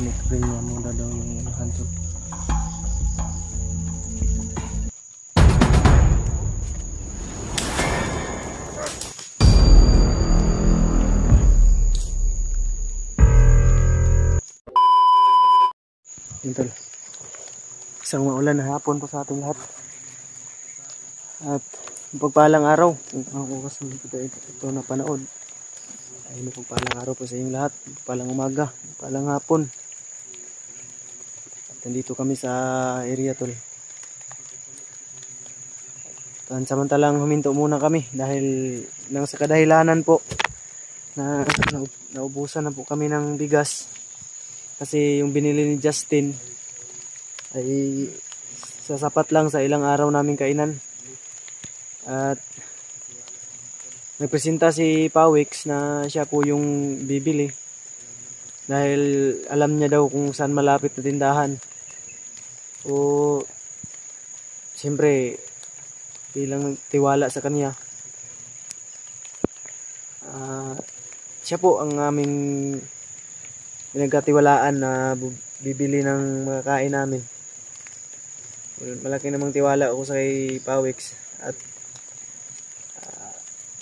Pinipring niya muna daw yung hantot. Tol, isang maulan na hapon po sa ating lahat at pagpalang araw kung ako kasi ito na panood ay pagpalang araw po sa inyong lahat, pagpalang umaga, pagpalang hapon. At nandito kami sa area tol. Samantalang huminto muna kami dahil nang sa kadahilanan po na naubusan na po kami ng bigas. Kasi yung binili ni Justin ay sasapat lang sa ilang araw naming kainan. At nagpresenta si Pawix na siya po yung bibili. Dahil alam niya daw kung saan malapit na tindahan. O siyempre bilang tiwala sa kanya. Siya po ang aming pinagkatiwalaan na bibili ng mga kain namin. Malaki namang tiwala ako sa kay Pawix at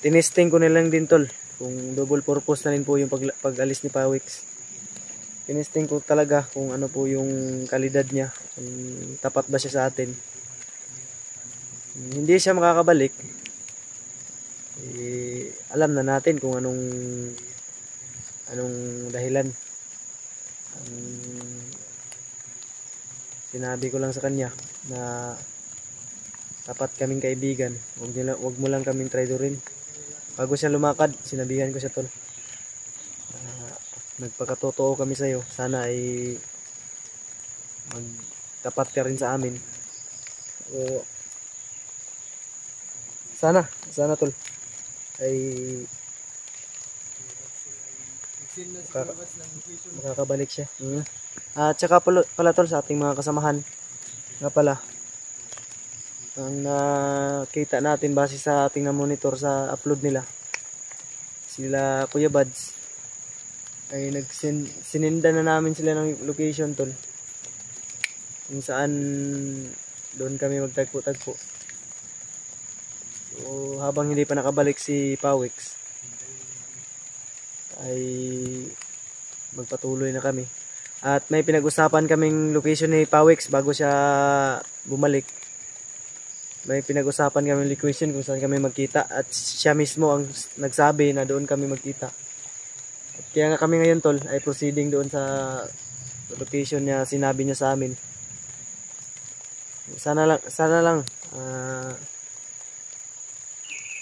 tinesting ko nilang din tol kung double purpose na rin po yung pag-alis ni Pawix. Tinesting ko talaga kung ano po yung kalidad niya, kung tapat ba siya sa atin. Hindi siya makakabalik, alam na natin kung anong dahilan. Sinabi ko lang sa kanya na tapat kaming kaibigan, wag mo lang kaming traidorin. Bago siya lumakad, sinabihan ko siya tol, nagpakatotoo kami sa iyo, sana ay magtapat ka rin sa amin. O sana tol ay makakabalik siya. At saka pala tol sa ating mga kasamahan nga pala, ang nakita natin base sa ating na-monitor sa upload nila, sila Kuya Buds ay sininda na namin sila ng location tol, kung saan doon kami magtagpo-tagpo. So habang hindi pa nakabalik si Pawix ay magpatuloy na kami. At may pinag-usapan kaming location ni Pawix bago siya bumalik. May pinag-usapan kaming location kung saan kami magkita at siya mismo ang nagsabi na doon kami magkita. At kaya nga kami ngayon tol ay proceeding doon sa location niya, sinabi niya sa amin. Sana lang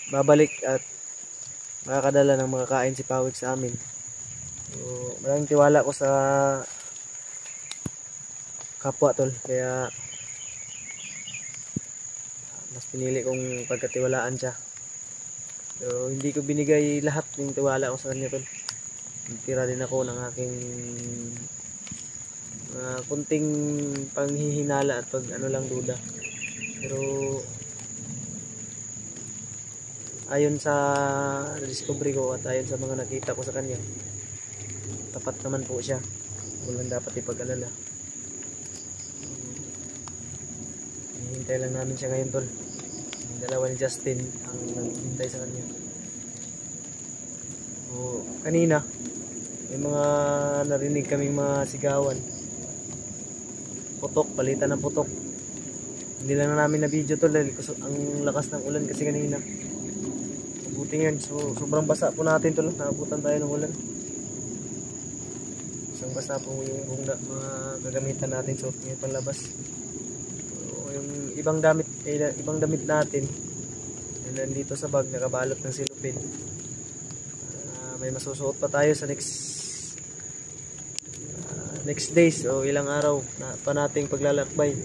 babalik at makakadala ng mga kain si Pawix sa amin. So, maraming tiwala ko sa kapwa tol, kaya mas pinili kong pagkatiwalaan siya. So, hindi ko binigay lahat ng tiwala ko sa kanya tol. Tira din ako ng aking kunting panghihinala at pag lang duda. Pero ayon sa discovery ko at ayon sa mga nakita ko sa kanya, tapat naman po siya. Walang dapat ipag-alala. Hintay lang namin siya ngayon tol. Ang dalawa ni Justin ang naghintay sa kanya. O kanina may mga narinig kaming mga sigawan. Putok, palitan ng putok. Hindi lang na namin na video tol dahil ang lakas ng ulan kasi kanina. Buti yan, so sobrang basa po natin tol, naabutan tayo ng ulan. Isang basa po yung mga gagamitan natin sa ngayon panlabas. So, yung ibang damit natin nandito sa bag, nakabalot ng silupin. May masusuot pa tayo sa next days o ilang araw na pa nating paglalakbay.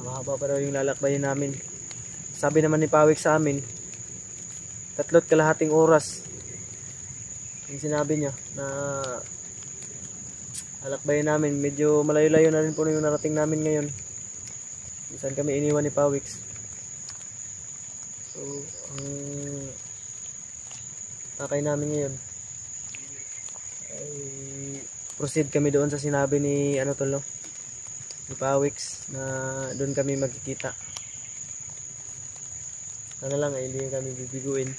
Mahaba pa daw yung lalakbayin namin. Sabi naman ni Pawix sa amin, 3.5 oras yung sinabi niya na halakbayin namin. Medyo malayo-layo na rin po yung narating namin ngayon. Saan kami iniwan ni Pawix. So ang takay namin ngayon ay proceed kami doon sa sinabi ni ano tol, no? Ni Pawix na doon kami magkikita. Sana lang ay hindi kami bibiguin.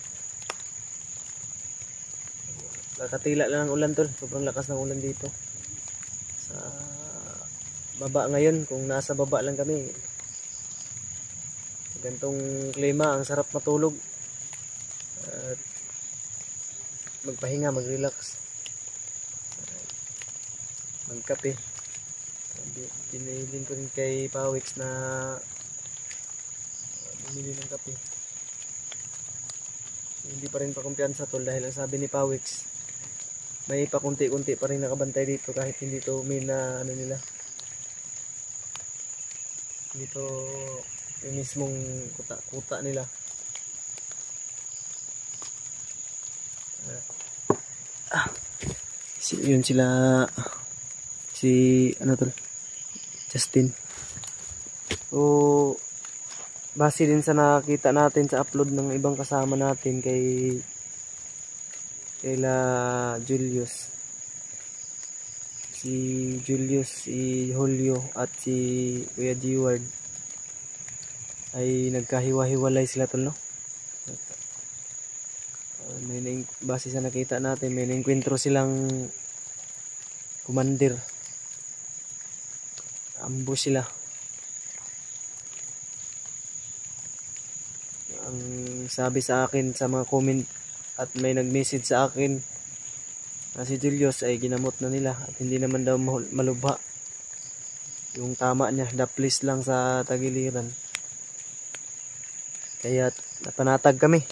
Kakatila lang ng ulan tol, sobrang lakas ng ulan dito sa baba ngayon. Kung nasa baba lang kami, gantong klima, ang sarap matulog at magpahinga, mag-relax, magkape. Pinilin ko rin kay Pawix na bumili ng kape. Hindi pa rin pakumpiyansa tol dahil ang sabi ni Pawix, may pakunti-kunti pa rin nakabantay dito kahit hindi to may na ano nila. Dito yung mismong kuta nila. Yun sila si ano tol, Justin. So base din sa nakita natin sa upload ng ibang kasama natin kaila Julius, si Julio at si Kuya G-Ward ay nagkahiwa-hiwalay sila tol, no? Base sa nakita natin, may naengkwentro silang commander. Ambush sila. Ang sabi sa akin sa mga comment at may nag-message sa akin na si Julius ay ginamot na nila at hindi naman daw malubha. Yung tama niya, daplis lang sa tagiliran. Kaya napanatag kami.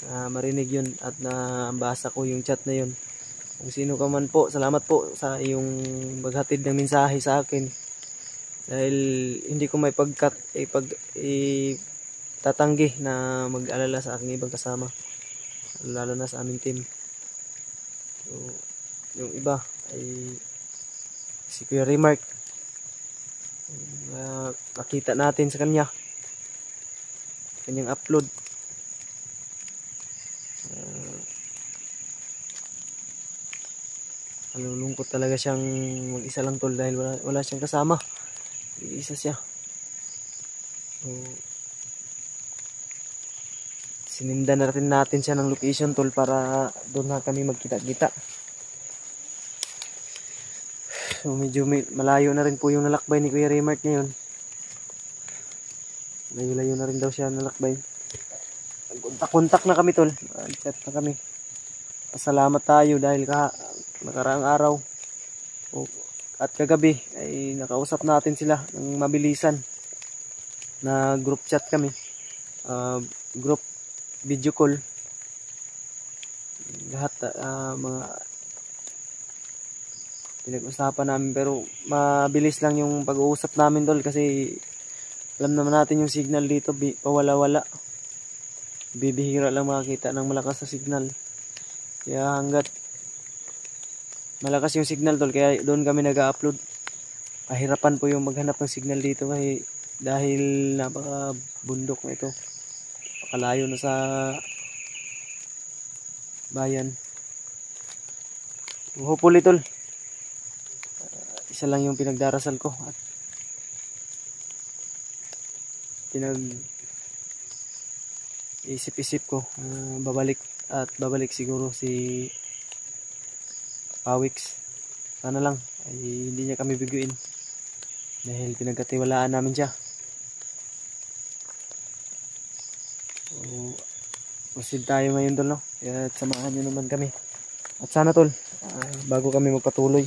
Marinig yun at nabasa ko yung chat na yun. Kung sino ka man po, salamat po sa iyong maghatid ng mensahe sa akin. Dahil hindi ko may tatanggi na mag-alala sa aking ibang kasama. Lalo na sa aming team. So, yung iba ay si Kuya Remark. Nakita natin sa kanyang upload. Nalulungkot talaga siyang mag-isa lang tol dahil wala siyang kasama. Isa siya. So, sininda na rin natin siya ng location tol para doon na kami magkita-kita. So medyo malayo na rin po yung nalakbay ni Kuya Remark ngayon. Layo-layo na rin daw siya nalakbay. Kontak na kami tol. Chat na kami. Pasalamat tayo dahil nakaraang araw at kagabi ay nakausap natin sila ng mabilisan na group chat kami, group video call, lahat mga pinag-usapan namin, pero mabilis lang yung pag-uusap namin tol kasi alam naman natin yung signal dito pawala-wala, bibihira lang makakita ng malakas na signal. Kaya hanggat malakas yung signal tol, kaya doon kami nag-upload. Pahirapan po yung maghanap ng signal dito dahil napaka bundok na ito. Pakalayo na sa bayan. Hopefully tol, isa lang yung pinagdarasal ko at isip-isip ko babalik siguro si Pawix. Sana lang ay hindi niya kami biguin dahil pinagkatiwalaan namin siya. So, proceed tayo ngayon tol, no? Kaya samahan niyo naman kami. At sana tol, bago kami magpatuloy,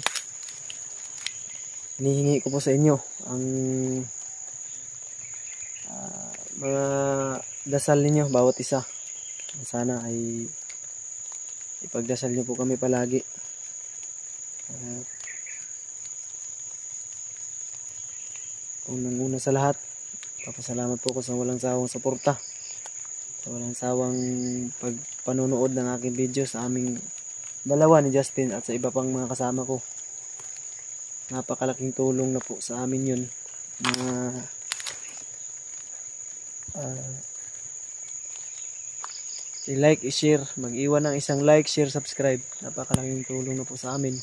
hinihingi ko po sa inyo ang mga dasal ninyo bawat isa. Sana ay ipagdasal niyo po kami palagi. Unang-una sa lahat, papasalamat po ko sa walang sawang suporta, sa walang sawang pagpanonood ng aking video sa aming dalawa ni Justin at sa iba pang mga kasama ko. Napakalaking tulong na po sa amin yun na i-like, i-share, mag-iwan ng isang like, share, subscribe. Napakalaking tulong na po sa amin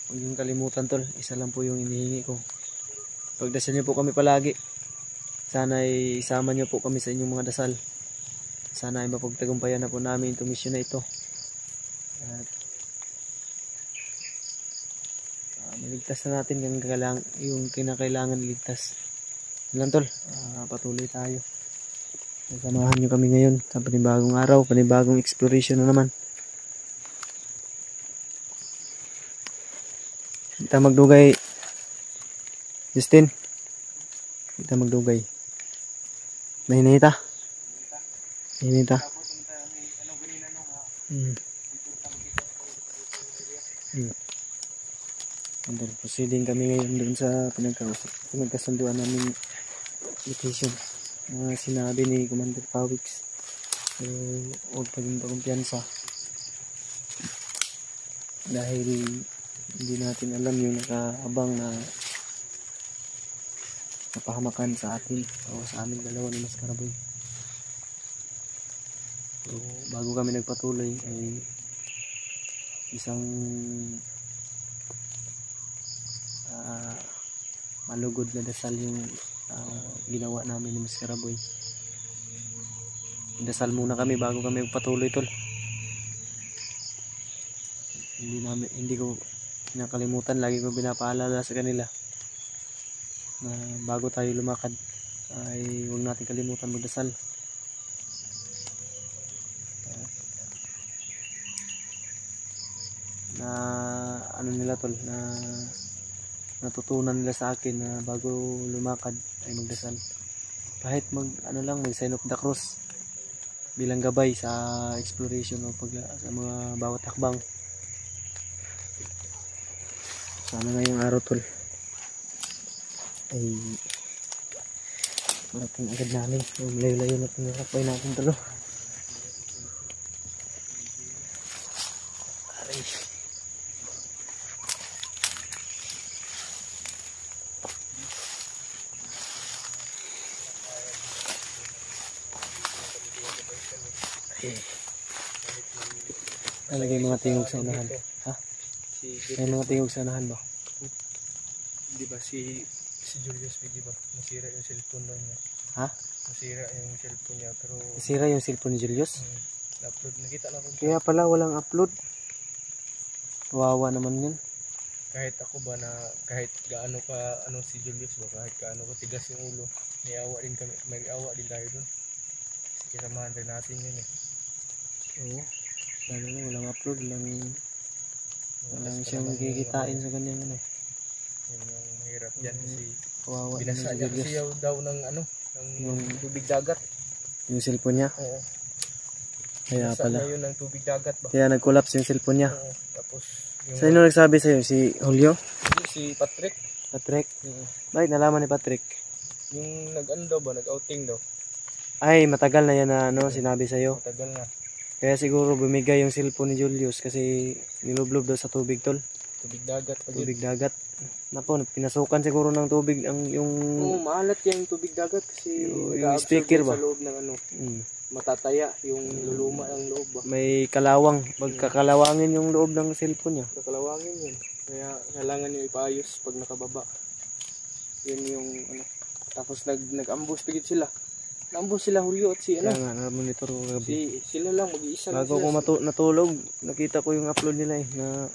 Huwag yung kalimutan tol, isa lang po yung inihingi ko. Pagdasal niyo po kami palagi. Sana ay isama niyo po kami sa inyong mga dasal. Sana ay mapagtagumpayan na po namin itong mission na ito. At maligtas na natin yung kinakailangan iligtas. Yun lang tol, patuloy tayo. Samahan niyo kami ngayon sa panibagong araw, panibagong exploration na naman. Kita magdugay, Justin. Kita magdugay. Mahinita. Mahinita. Proceeding kami ngayon doon sa pinagkasunduan namin location na sinabi ni Commander Pawix. So, huwag paging kumpiyansa. Dahil hindi natin alam yung nakaabang na napahamakan sa atin o sa aming dalawa ni Mas Karaboy. So, bago kami nagpatuloy ay isang malugod na dasal yung ginawa namin ni Mas Karaboy. Dasal muna kami bago kami magpatuloy tol. Hindi ko nakalimutan, lagi ko pinapaalala sa kanila na bago tayo lumakad ay huwag natin kalimutan magdasal. Na ano nila tol, na natutunan nila sa akin na bago lumakad ay magdasal. Kahit mag sign of the cross bilang gabay sa exploration o sa mga bawat hakbang. Sana ngayong araw tol ay marating agad namin. Malayo-layo na pinakapay natin tol. Aray. Nalagay mga tingog sa unahan. Ha? May mga tingog sa unahan ba? Di ba si Julius, di ba? Nasira yung cellphone niya. Ha? Nasira yung cellphone niya pero Nasira yung cellphone ni Julius? upload, nakita na rin. Kaya pala walang upload. Kawawa naman yun. Kahit ako ba na kahit gaano ka si Julius ba, kahit gaano ko tigas yung ulo, may awa din tayo dun. Kasamahan rin natin yun eh. Oo. Sana na walang upload, walang siyang kikitain sa kanyang ano eh. Yun yung mahirap dyan kasi Kawawa binasa naman si niya Julius. kasi daw ng tubig dagat. Yung cellphone niya? Oo. Kaya Binasa pala. niya yun ng tubig dagat ba? Kaya nag-collapse yung cellphone niya. Oo. Tapos Sino nagsabi sa'yo? Si Julio? si Patrick. Patrick? Bakit nalaman ni Patrick? Yung nag-outing daw. Ay, matagal na yan na sinabi sa'yo. Matagal na. Kaya siguro bumigay yung cellphone ni Julius kasi nilublob daw sa tubig tol. Tubig dagat. Tubig dagat. Napo, pinasukan siguro ng tubig yung Oo, maalat yan yung tubig dagat kasi yung speaker ba? sa loob ng matataya yung luluma ng loob ba? May kalawang, magkakalawangin yung loob ng cellphone niya. Kakalawangin yun. Kaya kailangan nyo ipaayos pag nakababa. Yun yung Tapos nag-ambush pigit sila. Nag-ambush sila Julio at si Kaya nga, na-monitor ko gabi. Sila lang mag-iisa. Bago ko natulog, nakita ko yung upload nila na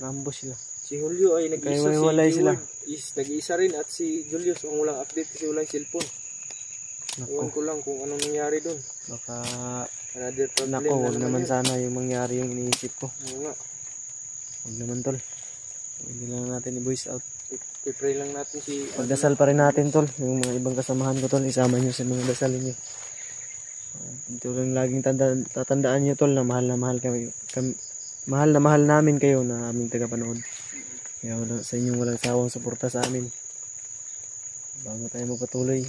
na-ambush sila. Si Julio ay nag-iisa, Kaya walay sila. Nag-iisa rin at si Julius ang walang update kasi walang cellphone. Ewan ko lang kung anong nangyari doon. Baka Another problem nako, huwag naman yun. sana yung mangyari yung iniisip ko. Oo nga. Huwag naman tol. Hindi lang natin i-voice out. I-pray lang natin si Pagdasal pa rin natin tol. Yung mga ibang kasamahan ko tol, isama nyo sa mga dasalin nyo. Ito lang laging tatandaan nyo tol na mahal na mahal namin kayo na aming tagapanood. Kaya sa inyong walang sawang suporta sa amin. Bago tayo magpatuloy,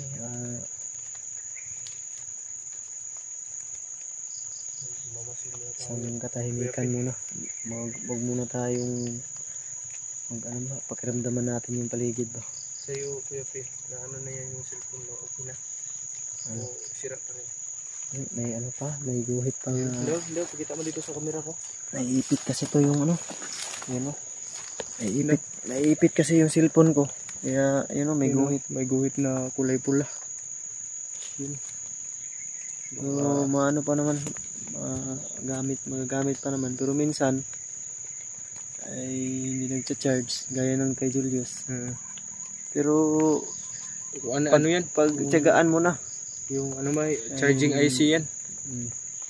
isang katahimikan muna. Wag muna tayong pakiramdaman natin yung paligid ba. sa'yo, Kuya P, na na yan yung cellphone mo, okay na. O sira pa rin. May ano pa, may guhit pang Hindi, pakita mo dito sa camera ko. naiipit kasi to yung ano. Yan o. Naiipit kasi yung cellphone ko. Kaya yun o, may guhit. May guhit na kulay pula. Yun. So, maano pa naman, magagamit pa naman. Pero minsan, ay hindi nagcha-charge, gaya ng kay Julius. Pero, Ano yan? pag tiyagaan mo na. Yung ano ba, charging IC yan.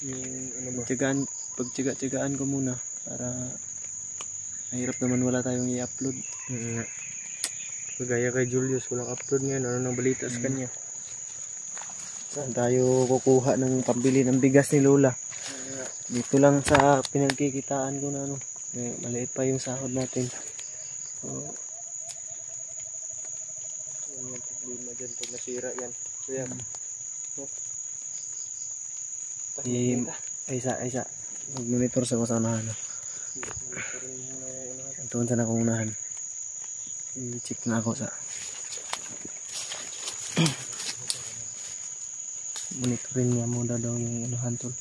Yung ano ba? Pagtiyagaan ko muna para mahirap naman wala tayong i-upload. Kagaya kay Julius, walang upload ngayon. Ano nang balita sa kanya? Saan tayo kukuha ng pambili ng bigas ni Lola? Dito lang sa pinagkikitaan ko na ano. Maliit pa yung sahod natin. So, Ano yung problema dyan pag nasira yan? Kaya, isa. Mag-monitor sa kasamahan. Tuon sa akong unahan. I-check na ako sa monitorin niya muna daw yung unahan tol.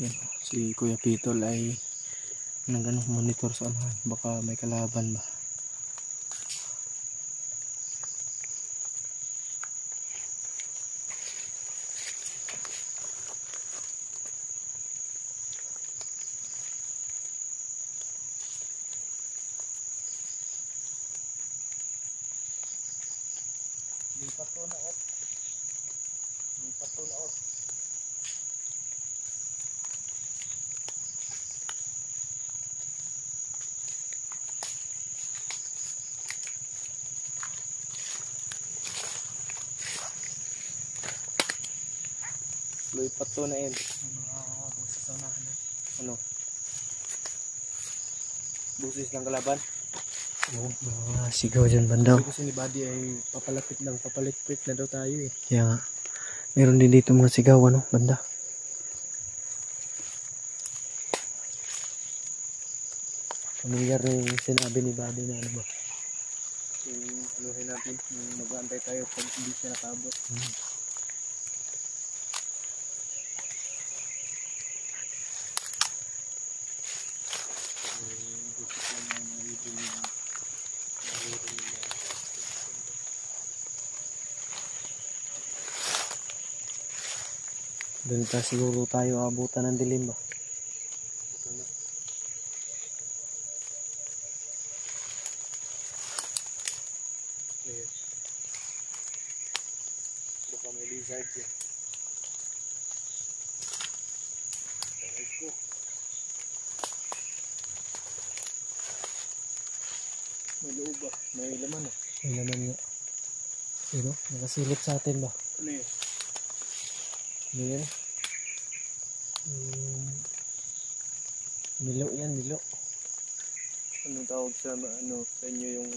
Yan, si Kuya Pitol ay monitor sa unahan. Baka may kalaban ba. Lipat to na ot. lipat to na yan. Busis sa unahan na. Ano? Busis ng kalaban? Oo, mga sigaw dyan bandaw. Kasi ni Buddy ay papalapit na daw tayo eh. Kaya nga, meron din dito mga sigaw ano, banda. Familiar na yung sinabi ni Buddy na ano ba? Yung anuhin natin, yung mag-aantay tayo pag hindi siya nakabot. Doon pa siguro tayo abutan ng dilim ba? Yes. Baka may lizard yan. Aray ko. May loob ba? May laman ah. May naman nga. Pero, nakasilip sa atin ba? Ano yun? Ano yan? Milo yan, milo. Anong tawag sa sa inyo yung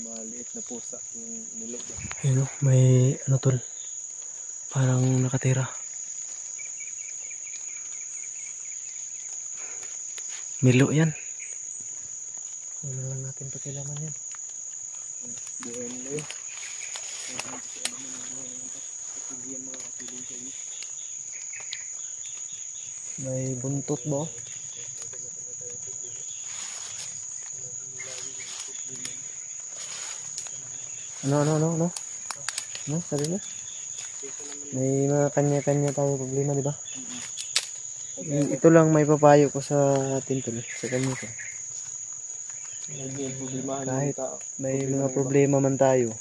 maliit na pusa, yung nilog ba? Ayun o, may ano tol. Parang nakatira. Milo yan. Wala lang natin pakilaman yan. Buhay nila yun. Hindi yan mga kapiling sa inyo. May buntot ba? Ano? Ano? Sabi mo? May mga kanya-kanya tayo problema, di ba? Ito lang may papayo ko sa atin tol. Sa kanya to. Kahit may mga problema man tayo,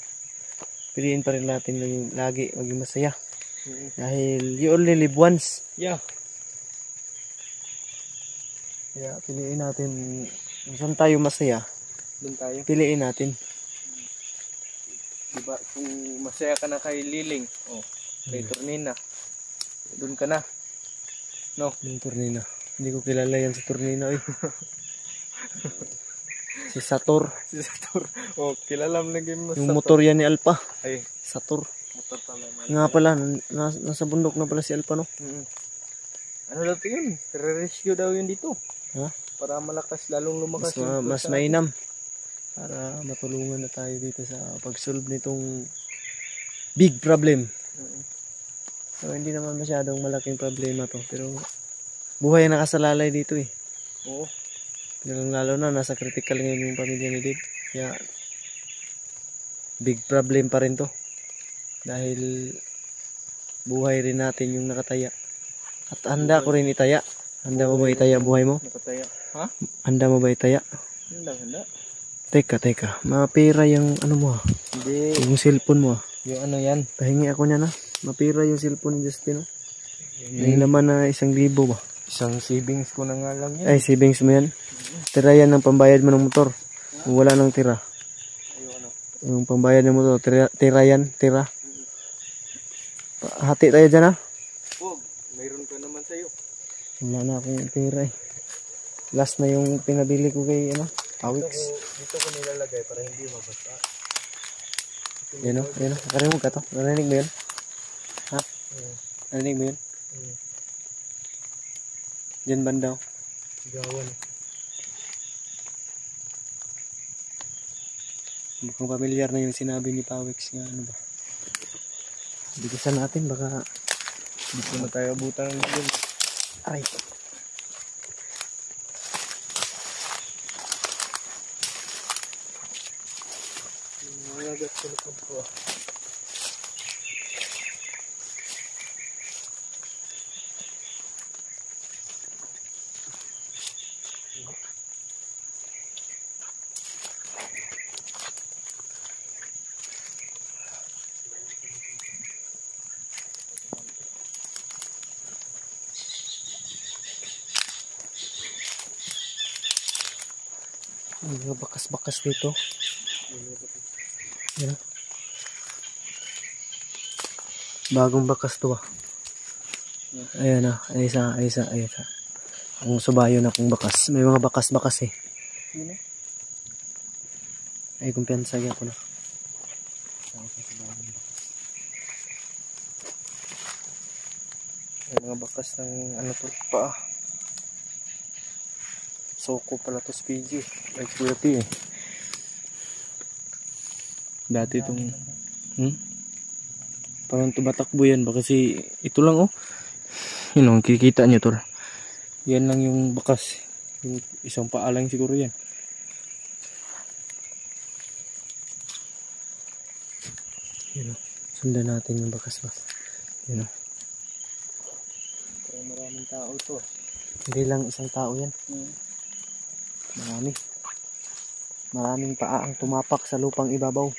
piliin pa rin natin lagi maging masaya. Dahil you only live once. Yeah. Kaya piliin natin kung saan tayo masaya. Doon tayo. Piliin natin. Di kung masaya ka na kay Liling, kay Tornina, doon ka na. No? Yung Tornina. Hindi ko kilala yan sa Tornina eh. Si Sator. Si Sator. Kilala mo na game mo Yung Sator. motor yan ni Alpha. Ay, Sator. motor pala. Nga pala, nasa bundok na pala si Alpha no? Ano daw ito yun? Re-rescue daw yun dito. Ha? Para malakas, lalong lumakas yung Mas pusa. mainam. Para matulungan na tayo dito sa pag-solve nitong big problem. So hindi naman masyadong malaking problema to. Pero buhay ang nakasalalay dito eh. Oo. Lalo na nasa critical ngayon yung pamilya ni Dave. Kaya big problem pa rin to. Dahil buhay rin natin yung nakataya. At handa ko rin itaya. Handa mo ba itaya buhay mo? Nakataya. Ha? Handa mo ba itaya? Handa. Teka. Mapira yung ano mo ah. Hindi. Yung cellphone mo ah. Yung ano yan? Pahingi ako niya na. Mapira yung cellphone ni Justin. May naman na 1,000 ba? Isang savings ko na nga lang yan. Ay, savings mo yan. Tira yan ng pambayad mo ng motor. Kung wala nang tira. Yung pambayad ng motor, tira yan. Hati tayo dyan ha. Huwag, mayroon ka naman sa'yo. Wala na akong tira eh. Last na yung pinabili ko kay Awix. Dito ko nilalagay para hindi mabasa. Yan o. Narinig ka to. Narinig mo yun? Ha? Narinig mo yun? Diyan banda o. Gawan. Mukhang familiar na yung sinabi ni Pawix nga ano ba. Bigisan natin baka Dito na tayo abutan ng yun. ay. Nangagat ko na po. Mga bakas-bakas dito. Yan. Bagong bakas to ah. Ayan na. Ay isa. Ang subayo na kong bakas. May mga bakas-bakas eh. Ay kumpiyansa ko na. May mga bakas ng ano to pa. Soko pala to Speedy. Like Kuya P eh. Dati itong parang tumatakbo yan ba kasi ito lang oh. Yun oh, kikita nyo tol. Yan lang yung bakas. Yung isang paa lang siguro yan. Yun o. Sundan natin yung bakas ba. Yun o. Parang maraming tao to. Hindi lang isang tao yan. Maraming paa ang tumapak sa lupang ibabaw.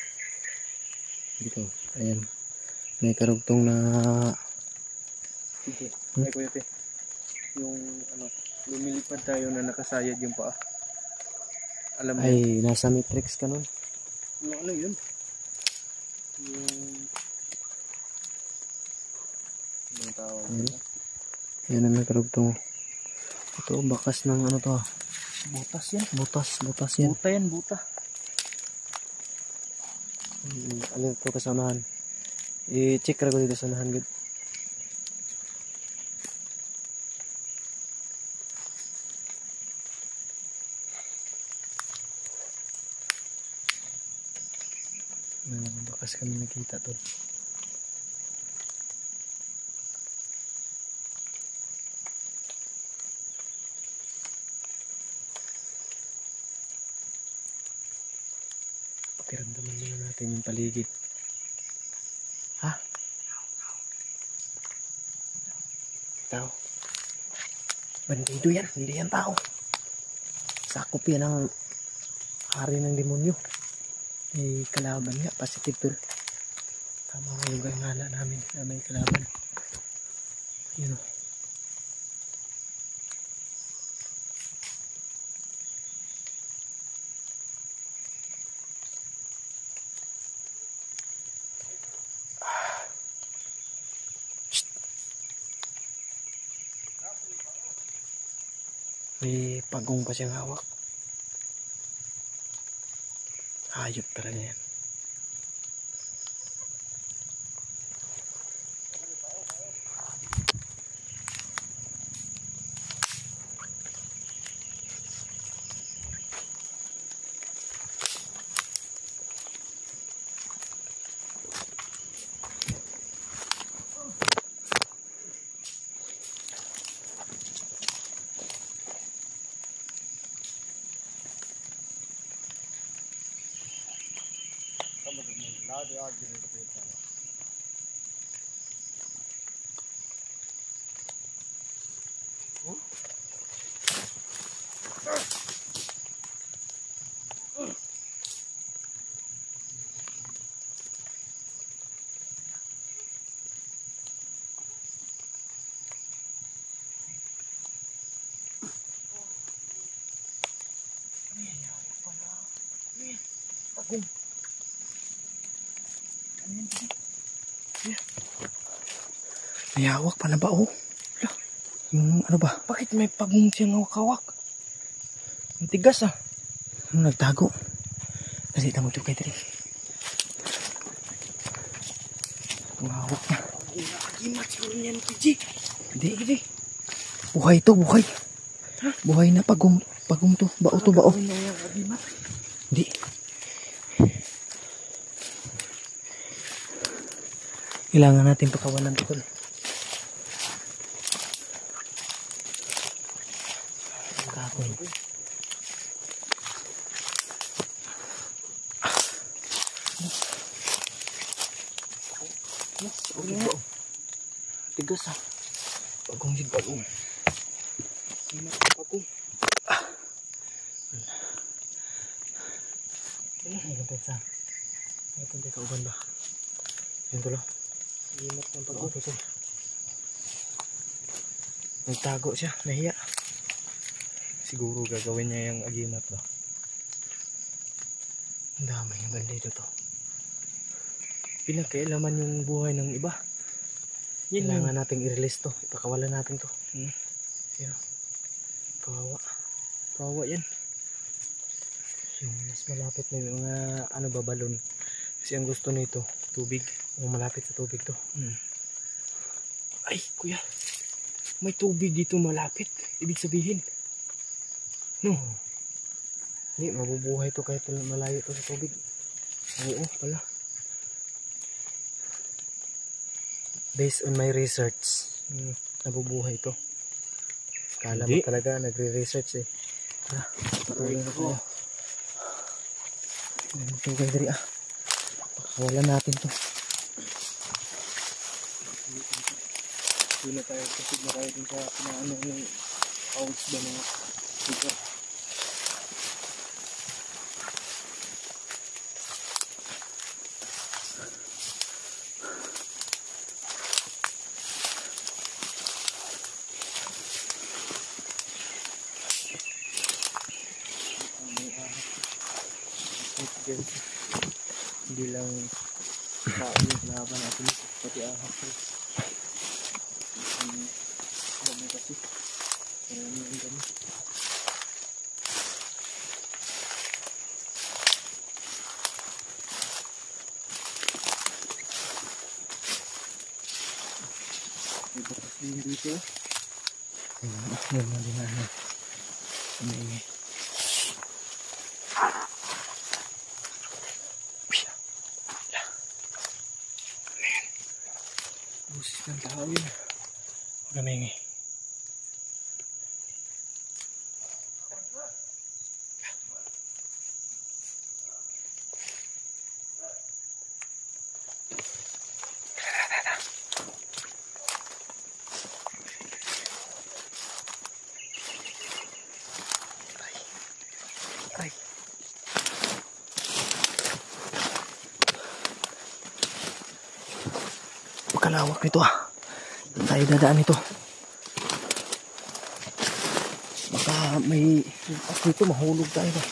Dito. Ayan. May karugtong na Sige. Ay Kuya P. Yung ano, lumilipad tayo na nakasayad yung paa. Alam mo ay nasa matrix ka nun. ano yun? Yung tawag Ayan. Yan ang may karugtong. Ito bakas ng ano to. butas yan. Butas yan. Buta yan, buta. Alin ito kasamahan. I-check ko dito sa nahan. Good. May mga bakas kami nakita to. Pakiramdaman muna natin yung paligid. Ha? Tao. Bandido yan. Hindi yan tao. Sakop yan ang hari ng demonyo. May kalaban nga. Positive tol. Tama nga yung gangala namin na may kalaban. Yun o. May pagong pa siyang hawak. Hayop talaga yan. May hawak pa na ba oh? Yung ano ba? Bakit may pagong siyang hawak-hawak? Ang tigas ah. Nagtago. Kasi tamo ito kayo dali. Ang hawak na. Nakagimat siguro niyan, PG. Hindi. Buhay to, buhay. Ha? Buhay na pagong to. Bao to, bao. Nakagimat. Hindi. Kailangan natin pakawalan ito. Kakoy. Tigas ah. Pagong din, pagong. Pagong. Ay, gantay sa. Ay, gantay ka uban ba? Yan tulo. Gimat ng pagong. Okay. Nagtago siya, nahiya. Siguro gagawin niya yung agimat ba? Ang dami yung bandido to. Pinagkailaman yung buhay ng iba. Yan Kailangan nating i-release to. Ipakawalan natin to. Yan. Kawawa. Kawawa yan. Yung mas malapit na yung mga ano ba, balon. Kasi ang gusto nito, tubig. Yung malapit sa tubig to. Ay, kuya. May tubig dito malapit. Ibig sabihin. No. Hindi, mabubuhay to kahit malayo to sa tubig. Oo pala. Based on my research, nabubuhay to. Kala mo Hindi. talaga, nagre-research eh. Patuloy na tayo. Ito kayo dali ah. Pakawalan natin to. Doon na tayo kasi na tayo dun sa ano yung pouch ba ng sugar. Hindi lang tao yung kalaban natin, pati ahas. Dami kasi. Marami ang dami. May bakas din dito. Yun na din na. Umiingay. Busis ng tao yun. Huwag umiingay. Ay. Pagkalawak nito ah. Saan tayo dadaan nito? Baka may pas dito, mahulog tayo ba?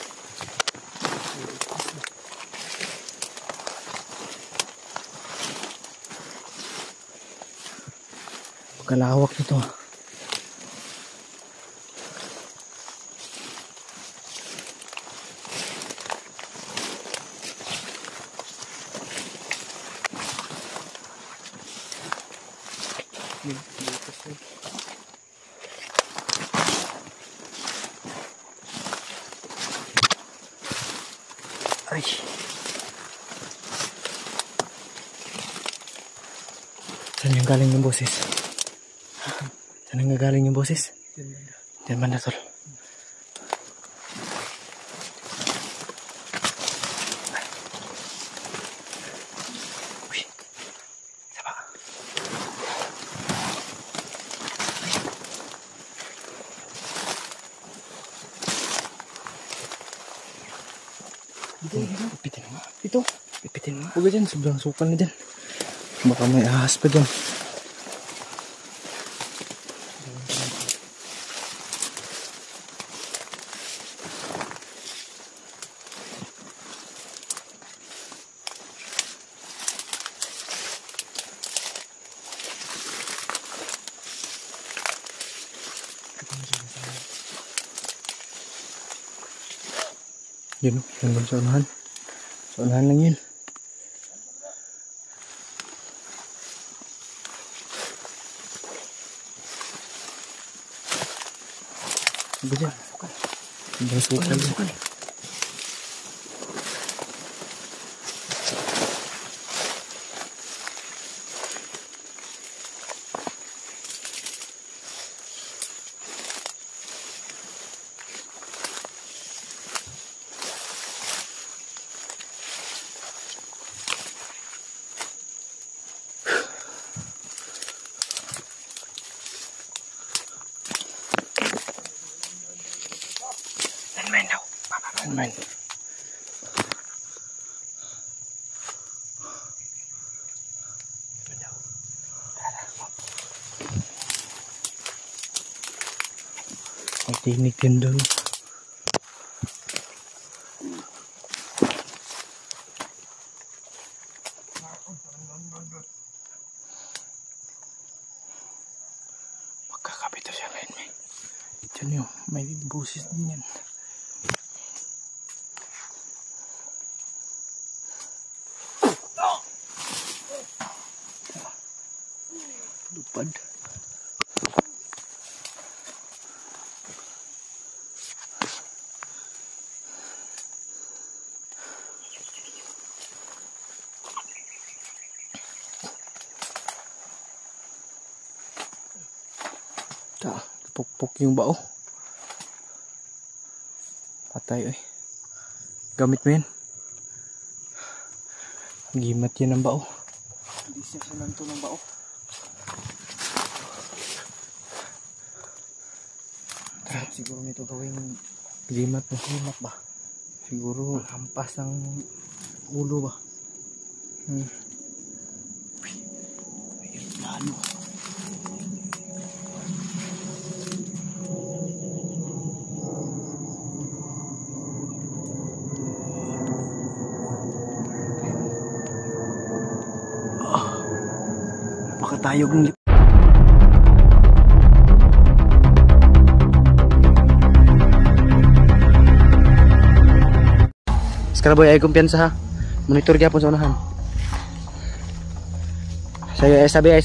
Pagkalawak nito ah. Ay. Saan yung galing yung boses? Saan yung galing yung boses? Diyan banda tol. Uy. Saba. Pipitin mo. Ito. Pipitin mo. Huwag dyan. Sobrang sukal na dyan. Baka may ahas pa dyan. Yun, hanggang sa unahan. Sa unahan lang yun. Apa dyan? Hanggang sukal. Main. Ang tinig din doon. Magkakapit siya ngayon, may. Diyan yun, may busis din yan. Lupad. Pukpuk yung bao. Patay eh. Gamit mo yan. Gimat yan ang bao. Hindi siya sananto ng bao. Siguro nito gawing limat na limat ba? Siguro hampas ng ulo ba? May plano. Napakatayog ng lip. Karaboy ay kumpiyansa ha. Monitor gyapon sa unahan. Sabi.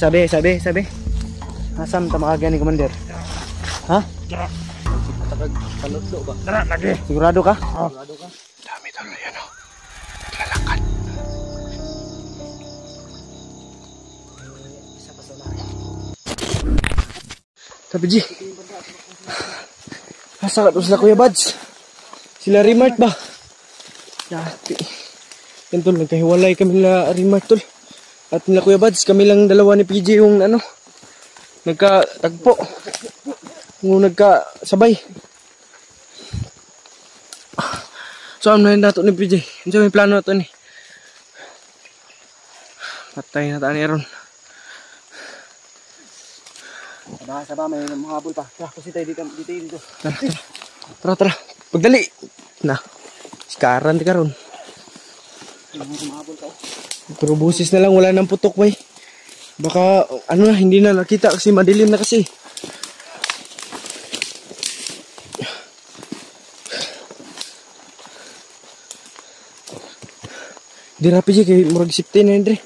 Asam ta maaga ni commander? Ha? Palutlo ba? Tara lagi. Sigurado ka? Oo. Sigurado ka. Dami tol yan oh. Naglalakad. Isa pa sa unahan. Sabi G. Asa ka sila Kuya Bads? Sila Remart ba? Dati. Yan tol, nagkahiwalay kami nila Remart tol. At nila Kuya Bads, kami lang dalawa ni PJ yung ano, nagkatagpo. Yung nagkasabay. So, ano na nato ni PJ? Ano may plano nato ni? Patay na taan ni Aaron. Saba, may mahabol pa. Tara, kasi tayo dito. Tara. Pagdali. Na. Sikaran di karon. Pero busis na lang, wala nang putok bay. Baka ano na, hindi na nakita kasi madilim na kasi. Di rapi siya kay murag sipte na yun, Dre.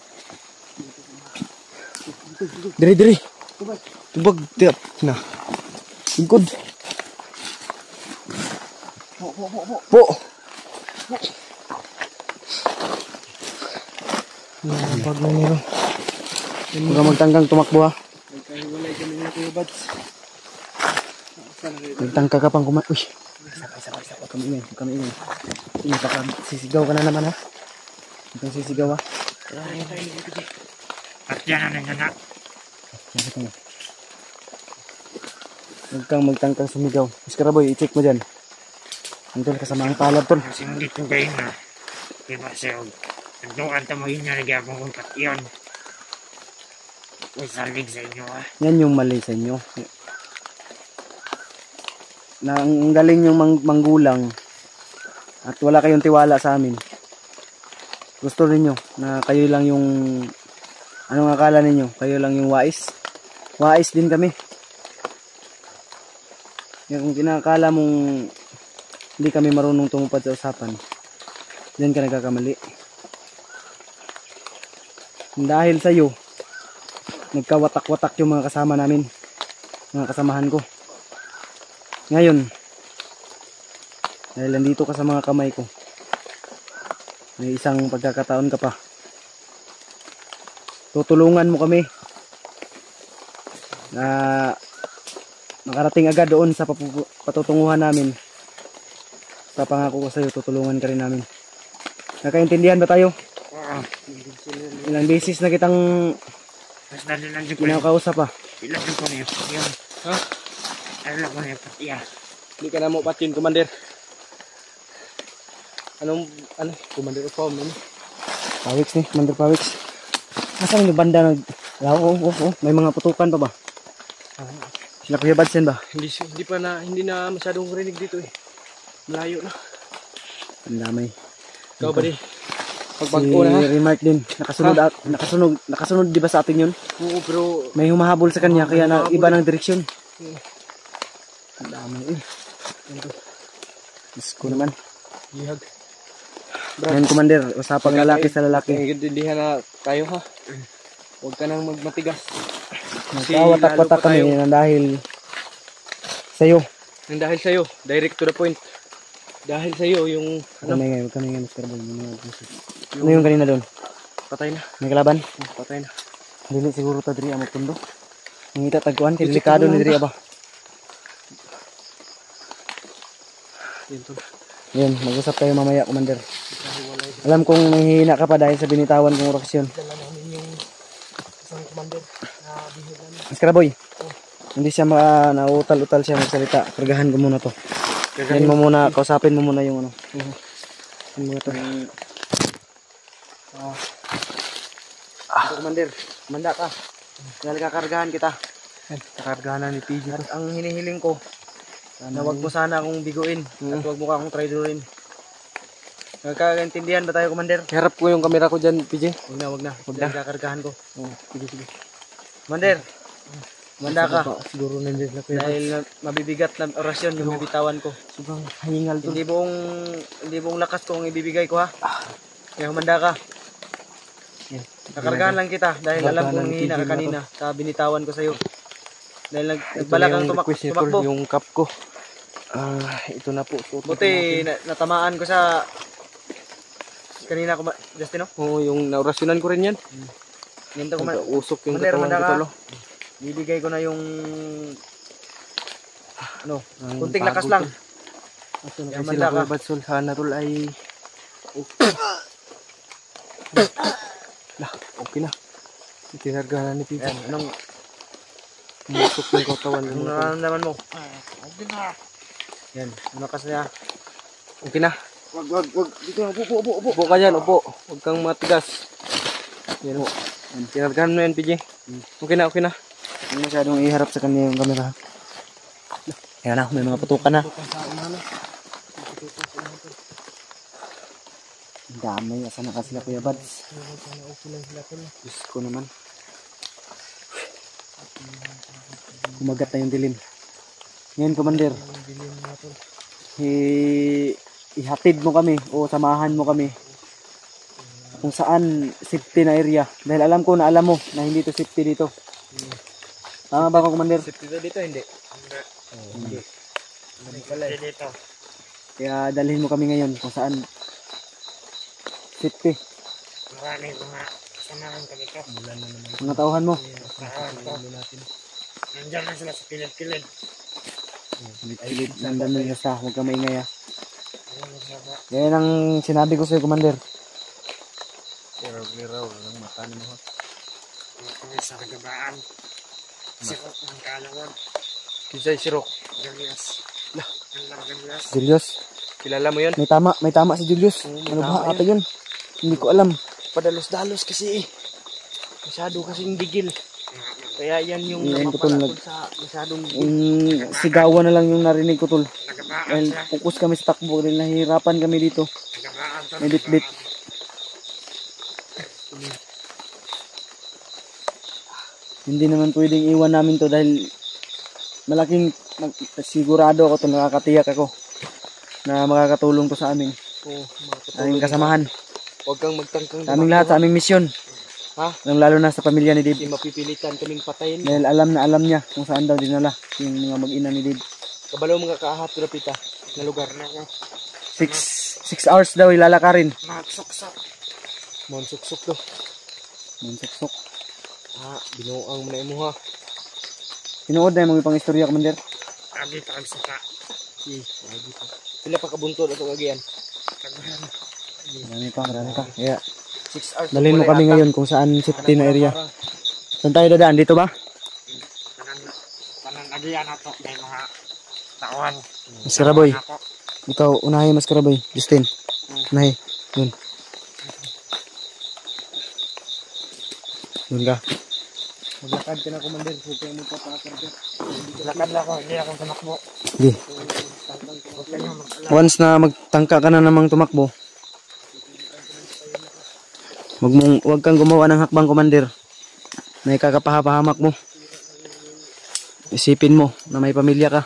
Dre. Tubag, tiap na. Good. Po. Pag na nilo. Huwag ka magtanggang tumakbo ha. Nagkahiwalay kami na Kuya Bads. Magtangka ka pang kumain. Uy. Sabay. Kami ingay. Hindi baka sisigaw ka na naman ha. Huwag kang sisigaw ha. At yan ang nanak. Huwag kang magtangkang sumigaw. Iskaraboy, i-check mo dyan. Andun kasama ang palad tol. Kasi hindi ko kayo na. Diba siya? Nagdoon tamoyin niya nagyabang kong patyon. Uy, salig sa inyo ah. Yan yung mali sa inyo. Na ang galing yung manggulang at wala kayong tiwala sa amin. Gusto niyo na kayo lang yung anong akala ninyo? Kayo lang yung wais. Wais din kami. Yung kinakala mong hindi kami marunong tumupad sa usapan, diyan ka nagkakamali. Dahil sa iyo, nagkawatak-watak yung mga kasama namin, mga kasamahan ko. Ngayon, dahil nandito ka sa mga kamay ko, may isang pagkakataon ka pa. Tutulungan mo kami na makarating agad doon sa patutunguhan namin. Papangako ko sa iyo, tutulungan ka rin namin. Nakaintindihan ba tayo? Oo. Ilang beses na kitang Mas nalilansin ko yung kinakausap pa. ilansin ko na yung Ha? alam ko na yung patiya. Hindi ka na mo patyon, Commander. Ano, Commander of Home, ano? Pawiks ni, Commander Pawiks. Nasaan yung banda nag... May mga putukan pa ba? Sila Kuya Badsen ba? Hindi na masyadong rinig dito eh. Malayo na. Ang damay. Ikaw ba di? Si Pagbago na ha? Remark din. Nakasunod di ba sa atin yun? Oo, pero May humahabol sa kanya kaya na iba ng direksyon. Ang damay eh. Diyos ko naman. lihag. Yan Commander, usapang lalaki sa lalaki. Nagdilihan na tayo ha. Huwag ka nang magmatigas. Nagkawatak-watak kami na dahil sa'yo. Nang dahil sa'yo, direct to the point. Dahil sa'yo, yung Huwag kami ngayon, Mr. Boy. Ano yung kanina doon? patay na. May kalaban? Patay na. Dili siguro ta diri ang magpundo. Ngita tagkuan kay delikado ni diri ba. Yun to. Yan, mag-usap tayo mamaya, Commander. Alam kong nanghihina ka pa dahil sa binitawan kong oraksyon. Dala namin yung isang commander na bihid namin. Iskaraboy. Hindi siya nautal-utal siya magsalita. Kargahan ko muna to. Yan mo muna, kausapin mo muna yung ano. Yan muna to. Commander, manda ka. Dahil kakargahan kita. Kakargahan na ni PJ. At ang hinihiling ko, na wag mo sana akong biguin at wag mo ka akong traidorin. Nagkakaintindihan ba tayo, Commander? Harap ko yung camera ko dyan, PJ. Wag na. Wag na. Kakargahan ko. Sige. Commander, manda ka. Siguro nandiyan na kuya. Dahil mabibigat na orasyon yung bibitawan ko. Sobrang hingal to. Hindi buong lakas ko ang ibibigay ko ha. Kaya humanda ka. Kakargahan lang kita dahil alam kong hihina ka kanina sa binitawan ko sa iyo. Dahil nagbala kang tumakbo. Yung cup ko. Ito na po. Buti natamaan ko sa kanina ko Justino. Oo, yung naorasyonan ko rin yan. Ganito ko Usok yung Commander, katawan manda ko ka. talo. Bibigay ko na yung kunting lakas lang. Ito na Kaya kasi manda sila ka. Kuya Badsol. Sana tol ay okay na. Itinargahan na ni PJ. Ayan, anong Usok yung katawan. nararamdaman mo? Okay na. Yan, lumakas niya. Okay na. Wag. Dito na, upo. Upo ka dyan, upo. Huwag kang matigas. Yan po. Tinargahan mo yan, PJ. Okay na. Hindi masyadong iharap sa kanya yung camera. Ayan na, may mga putukan na. Ang dami, asa na ka sila Kuya Bads. Diyos ko naman. Kumagat na yung dilim. Ngayon, Commander, ihatid mo kami o samahan mo kami kung saan safety na area. Dahil alam ko na alam mo na hindi to safety dito. Tama ba ako, Commander? Safety na dito, hindi. Hindi. Ano pala eh. Dito. Kaya dalhin mo kami ngayon kung saan safety. Maraming mga kasamahan kami ko. Mula na naman. Mga tauhan mo. Saan ko. natin. Nandiyan na sila sa kilid-kilid. Pilit, nandan na sa huwag kang maingay ha. Ayun na siya ba? Yan ang sinabi ko sa'yo, Commander. Liraw lang mata ni mo. Kami sa kagabaan. Sikot ng kalawag. Kisay sirok. Galias. Ang lang Galias. Julius, Kilala mo yun? may tama si Julius. Ano ba ata yun? Hindi ko alam. Padalos-dalos kasi eh. Masyado kasing digil. Kaya yan yung Yan, napapala tol, ko sa masyadong Sigawan na lang yung narinig ko, tol. Nagabaan Dahil siya. fokus kami sa takbo dahil nahihirapan kami dito. Nagabaan to. May bit-bit. Hindi naman pwedeng iwan namin to dahil malaking sigurado ako to, nakakatiyak ako na makakatulong to sa amin. Aming kasamahan. Huwag kang magtangkang Sa aming lahat, sa aming misyon. Ha? Lalo na sa pamilya ni Dave. Hindi mapipilitan kaming patayin. Dahil alam na alam niya kung saan daw dinala yung mga mag-ina ni Dave. Kabalo mga kaahat na pita na lugar. 6 hours daw ilalakarin. Magsuksok. Monsuksok to. Mansuksok. Binuang mo na imo ha. Tinuod na yung mga pang istorya, Commander. Abi pa ang suka. Lagi pa. Sila pa kabuntod ato kagian. Marami pa. Kaya 6 hours. dalhin mo kami ngayon kung saan safety na area. Saan tayo dadaan? Dito ba? Tanan agian na to. May mga tawan. Mas Karaboy. Ako. Ikaw, unahin Mas Karaboy. Justin. Unahin. Yun. Yun ka. Maglakad ka na, Commander. Huwag kayong magpapakar ka. Lakad lang ako. Hindi ako tumakbo. Sige. Huwag kayo mag-alala. Once na magtangka ka na namang tumakbo, wag kang gumawa ng hakbang, Commander. Na ikakapahapahamak mo. Isipin mo na may pamilya ka.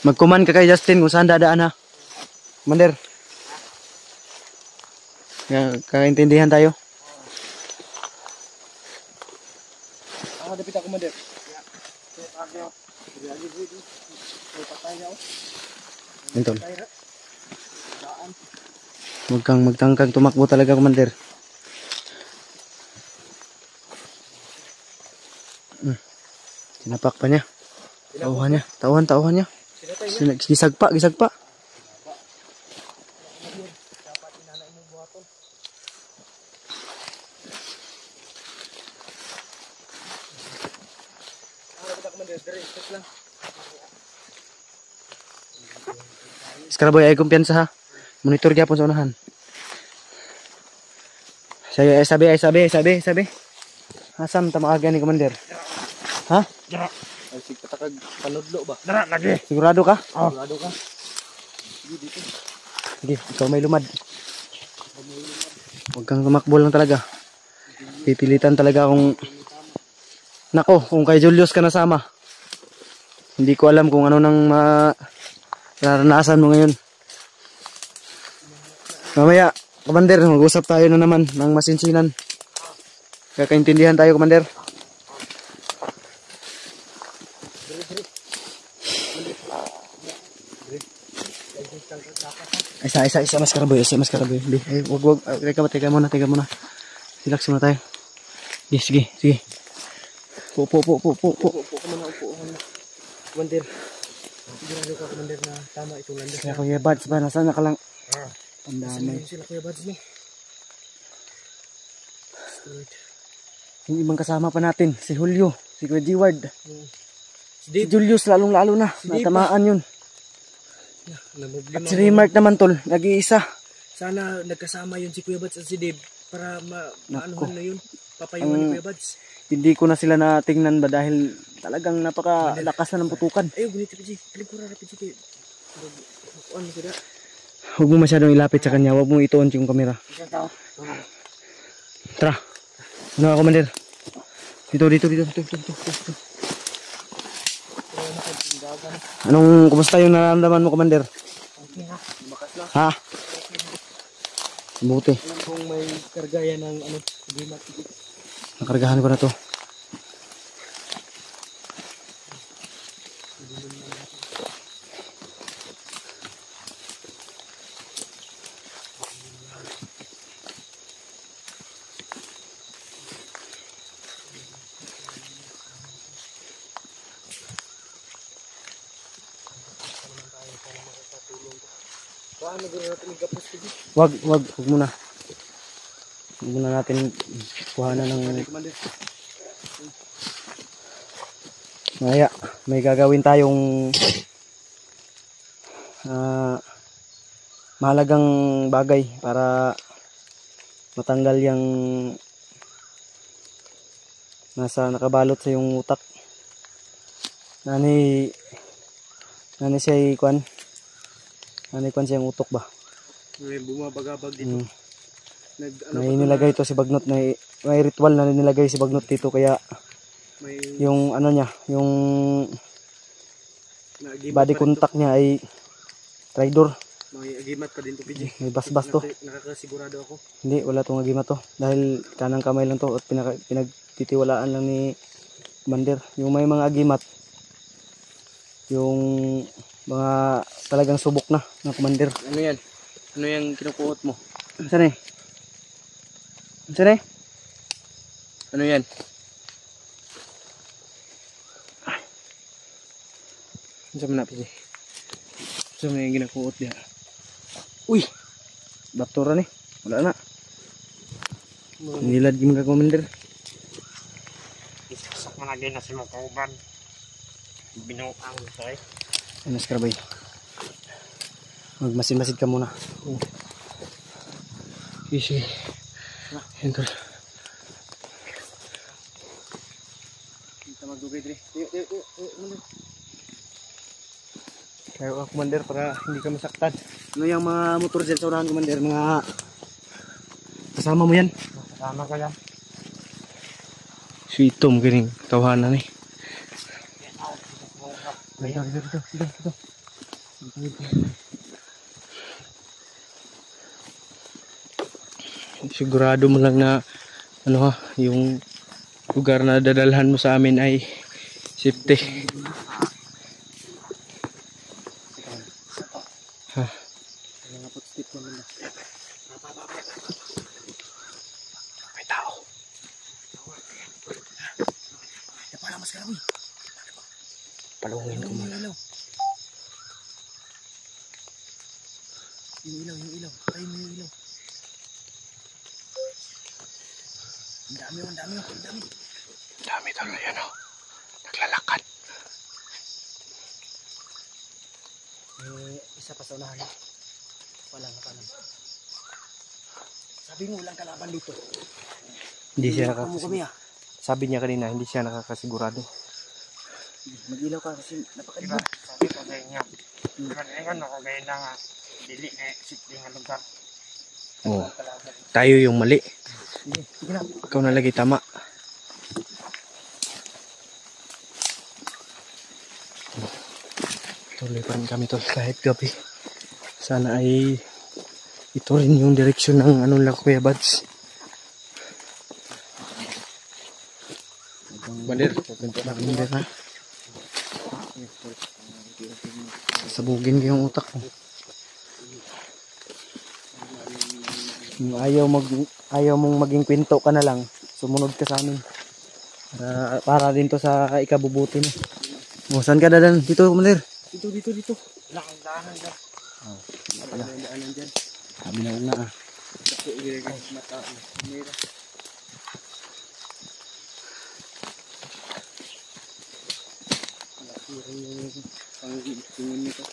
Mag-command ka kay Justin kung saan dadaan ha. Commander. Kakaintindihan tayo. Dapit ako, Commander. Entol. Huwag kang magtangkang tumakbo talaga, Commander. Sinapak pa niya. Tauhan niya. Gisagpa. Skaraboy ay kumpiyansa ha. Monitor gyapon sa unahan. Saya sabi. Asam ta maaga ni, Commander. Ha? Dara. Ay, sigpatakag panudlo ba? Dara lagi. Sigurado ka? Sigurado ka? Sige, ikaw may lumad. Huwag kang tumakbo lang talaga. Pipilitan talaga kung... Nako, kung kay Julius ka nasama. Hindi ko alam kung ano nang naranasan mo ngayon. Mamaya, Commander, mag-usap tayo na naman ng masinsinan. Kakaintindihan tayo, Commander. Isa, Mas Karaboy. Hindi, wag. Teka muna. Relax muna tayo. Sige. Po. Upo ka muna. Commander. Sigurado ka, Commander, na tama itong landas Kaya Kuya Bads ba? Nasaan ka lang? Ang Sino dami. sila, Kuya Bads mo? Yung ibang kasama pa natin, si Julio, si Kuya G-Ward, Si si Dave. Julius lalong-lalo na, Dave natamaan yun. Namumblema At si Remark naman, tol, nag-iisa. Sana nagkasama yun si Kuya Bads at si Dave para maanuhan na yun. Papayuhan Ang- ni Kuya Bads. Hindi ko na sila natingnan ba dahil talagang napakalakas na ng putukan. Ayaw, gunit Pidgey. Kaling kurara Pidgey. Ano ko na? Huwag mo masyadong ilapit sa kanya, huwag mo ituon yung kamera. Tara. Ano ka, Commander? Dito. Kumusta yung nararamdaman mo, Commander? Ha? Buti. Alam kong may kargaya ng ano, Pidgey. Nakargahan ko na to. Wag muna. Wag muna natin kuhanan ng Maya, may gagawin tayong mahalagang bagay para matanggal yung nasa nakabalot sa yung utak. Nani siya kwan siya yung utok ba? May bumabagabag dito. May nilagay ito si Bagnot, may ritual na nilagay si Bagnot dito, kaya May yung ano niya, yung body contact niya ay traitor. may agimat pa din to, PJ. May basbas to. Nakakasigurado ako. Hindi, wala tong agimat to. Dahil kanang kamay lang to at pinagtitiwalaan lang ni Commander. Yung may mga agimat, yung mga talagang subok na ng Commander. Ano yan? Ano yung kinukuot mo? Saan eh? Saan eh? Ano yan? Saan mo na, PJ? Saan mo yung ginakuot niya? Uy! Baktura ni. Wala na. Nilad yung mga Commander. Isasak mo na din na si mga kauban. Binuang sa eh. Ano skrabay? Magmasid-masid ka muna. Easy. Enter. Kita magdugay dre. Kaya ako, Commander, para hindi ka masaktan. Ano yung mga motor dyan sa unahan, Commander? Mga kasama mo yan? Kasama ka lang. Sweetom kining tawanan eh. Dito. Sigurado mo lang na ano ha, yung lugar na dadalhan mo sa amin ay safety. Ha. May tao. Palungin ko muna. Yung ilaw. Tayo mo yung ilaw. Ang dami. Dami talaga yan oh. Naglalakad. Isa pa sa unahan. Palang. Sabi mo, walang kalaban dito. Hindi siya Kami ah. Sabi niya kanina, hindi siya nakakasigurado. Mag-ilaw ka kasi napakalibo. Diba? Sabi ko sa inyo. Ngayon ako gaya na nga. Dili na sitling nga lugar. Oo. Tayo yung mali. Sige na. Ikaw na lagi tama. Tuloy pa rin kami tol kahit gabi. Sana ay ito rin yung direksyon ng ano lang Kuya Bads. Bandir. Commander ha. Sabugin ko yung utak mo. Ayaw mong maging kwento ka na lang, sumunod ka sa amin. Para din to sa ikabubuti mo. O, saan ka dadan? Dito, Commander. Dito. Dahan dyan. Daanan dyan. Sabi na una ah. Ang tingin nito.